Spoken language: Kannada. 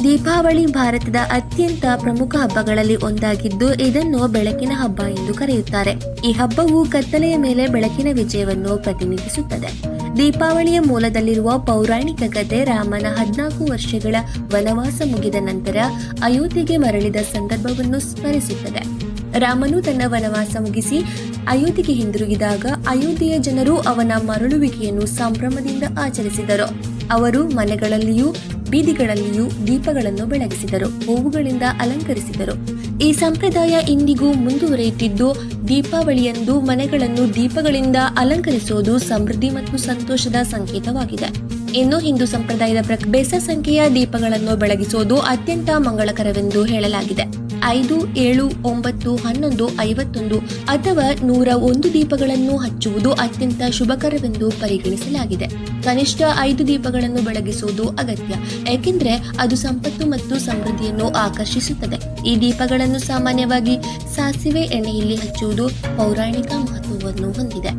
ದೀಪಾವಳಿ ಭಾರತದ ಅತ್ಯಂತ ಪ್ರಮುಖ ಹಬ್ಬಗಳಲ್ಲಿ ಒಂದಾಗಿದ್ದು ಇದನ್ನು ಬೆಳಕಿನ ಹಬ್ಬ ಎಂದು ಕರೆಯುತ್ತಾರೆ. ಈ ಹಬ್ಬವು ಕತ್ತಲೆಯ ಮೇಲೆ ಬೆಳಕಿನ ವಿಜಯವನ್ನು ಪ್ರತಿನಿಧಿಸುತ್ತದೆ. ದೀಪಾವಳಿಯ ಮೂಲದಲ್ಲಿರುವ ಪೌರಾಣಿಕ ಕಥೆ ರಾಮನ 14 ವರ್ಷಗಳ ವನವಾಸ ಮುಗಿದ ನಂತರ ಅಯೋಧ್ಯೆಗೆ ಮರಳಿದ ಸಂದರ್ಭವನ್ನು ಸ್ಮರಿಸುತ್ತದೆ. ರಾಮನು ತನ್ನ ವನವಾಸ ಮುಗಿಸಿ ಅಯೋಧ್ಯೆಗೆ ಹಿಂದಿರುಗಿದಾಗ ಅಯೋಧ್ಯೆಯ ಜನರು ಅವನ ಮರಳುವಿಕೆಯನ್ನು ಸಂಭ್ರಮದಿಂದ ಆಚರಿಸಿದರು. ಅವರು ಮನೆಗಳಲ್ಲಿಯೂ ಬೀದಿಗಳಲ್ಲಿಯೂ ದೀಪಗಳನ್ನು ಬೆಳಗಿಸಿದರು, ಹೂವುಗಳಿಂದ ಅಲಂಕರಿಸಿದರು. ಈ ಸಂಪ್ರದಾಯ ಇಂದಿಗೂ ಮುಂದುವರಿಯುತ್ತಿದ್ದು, ದೀಪಾವಳಿಯಂದು ಮನೆಗಳನ್ನು ದೀಪಗಳಿಂದ ಅಲಂಕರಿಸುವುದು ಸಮೃದ್ಧಿ ಮತ್ತು ಸಂತೋಷದ ಸಂಕೇತವಾಗಿದೆ. ಇನ್ನು ಹಿಂದೂ ಸಂಪ್ರದಾಯದ ಪ್ರಕಾರ ಬೆಸ ಸಂಖ್ಯೆಯ ದೀಪಗಳನ್ನು ಬೆಳಗಿಸುವುದು ಅತ್ಯಂತ ಮಂಗಳಕರವೆಂದು ಹೇಳಲಾಗಿದೆ. 5, 7, 9, 11, 51 ಅಥವಾ 101 ದೀಪಗಳನ್ನು ಹಚ್ಚುವುದು ಅತ್ಯಂತ ಶುಭಕರವೆಂದು ಪರಿಗಣಿಸಲಾಗಿದೆ. ಕನಿಷ್ಠ 5 ದೀಪಗಳನ್ನು ಬೆಳಗಿಸುವುದು ಅಗತ್ಯ, ಏಕೆಂದರೆ ಅದು ಸಂಪತ್ತು ಮತ್ತು ಸಮೃದ್ಧಿಯನ್ನು ಆಕರ್ಷಿಸುತ್ತದೆ. ಈ ದೀಪಗಳನ್ನು ಸಾಮಾನ್ಯವಾಗಿ ಸಾಸಿವೆ ಎಣ್ಣೆಯಲ್ಲಿ ಹಚ್ಚುವುದು ಪೌರಾಣಿಕ ಮಹತ್ವವನ್ನು ಹೊಂದಿದೆ.